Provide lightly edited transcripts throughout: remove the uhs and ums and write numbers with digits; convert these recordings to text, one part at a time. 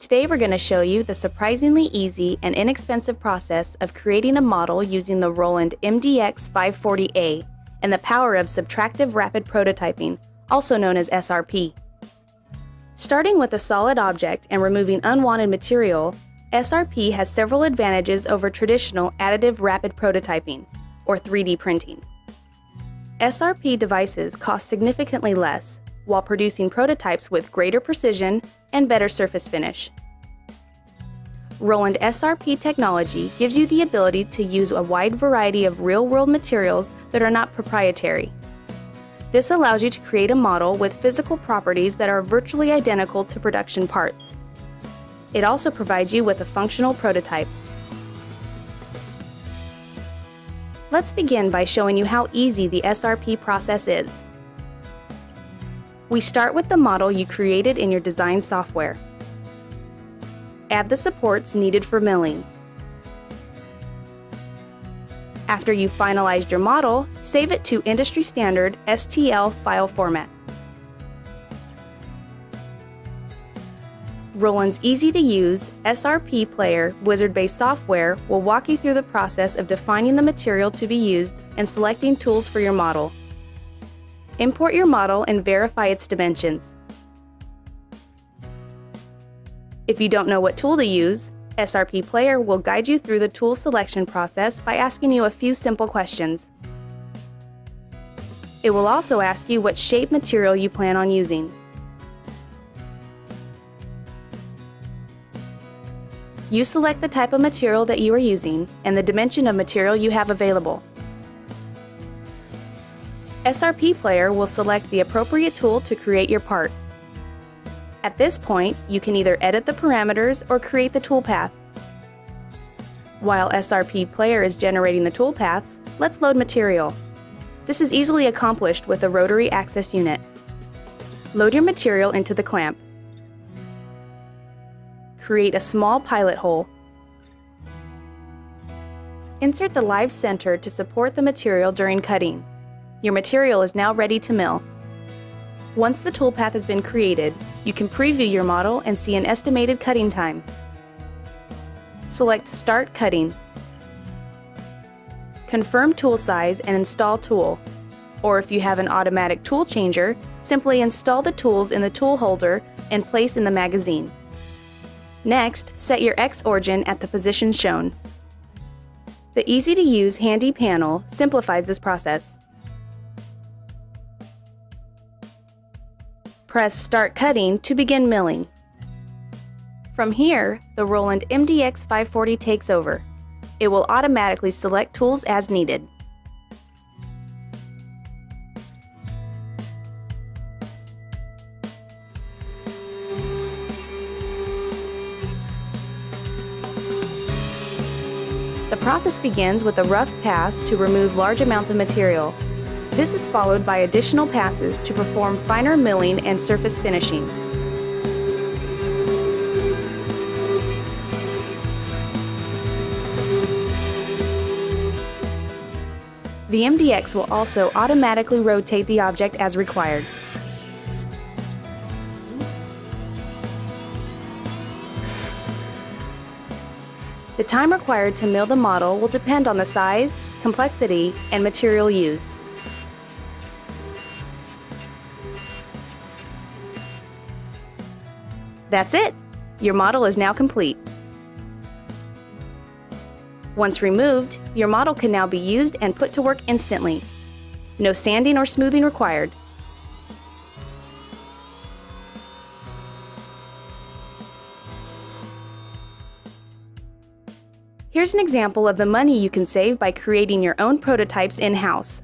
Today we're going to show you the surprisingly easy and inexpensive process of creating a model using the Roland MDX-50A and the power of subtractive rapid prototyping, also known as SRP. Starting with a solid object and removing unwanted material, SRP has several advantages over traditional additive rapid prototyping, or 3D printing. SRP devices cost significantly less, while producing prototypes with greater precision and better surface finish. Roland SRP technology gives you the ability to use a wide variety of real-world materials that are not proprietary. This allows you to create a model with physical properties that are virtually identical to production parts. It also provides you with a functional prototype. Let's begin by showing you how easy the SRP process is. We start with the model you created in your design software. Add the supports needed for milling. After you've finalized your model, save it to industry standard STL file format. Roland's easy-to-use SRP Player wizard-based software will walk you through the process of defining the material to be used and selecting tools for your model. Import your model and verify its dimensions. If you don't know what tool to use, SRP Player will guide you through the tool selection process by asking you a few simple questions. It will also ask you what shape material you plan on using. You select the type of material that you are using and the dimension of material you have available. SRP Player will select the appropriate tool to create your part. At this point, you can either edit the parameters or create the toolpath. While SRP Player is generating the toolpaths, let's load material. This is easily accomplished with a rotary access unit. Load your material into the clamp. Create a small pilot hole. Insert the live center to support the material during cutting. Your material is now ready to mill. Once the toolpath has been created, you can preview your model and see an estimated cutting time. Select Start Cutting. Confirm tool size and install tool. Or if you have an automatic tool changer, simply install the tools in the tool holder and place in the magazine. Next, set your X origin at the position shown. The easy-to-use handy panel simplifies this process. Press Start Cutting to begin milling. From here, the Roland MDX-540 takes over. It will automatically select tools as needed. The process begins with a rough pass to remove large amounts of material. This is followed by additional passes to perform finer milling and surface finishing. The MDX will also automatically rotate the object as required. The time required to mill the model will depend on the size, complexity, and material used. That's it! Your model is now complete. Once removed, your model can now be used and put to work instantly. No sanding or smoothing required. Here's an example of the money you can save by creating your own prototypes in-house.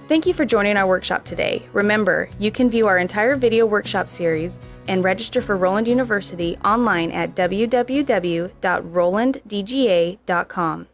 Thank you for joining our workshop today. Remember, you can view our entire video workshop series and register for Roland University online at www.rolanddga.com.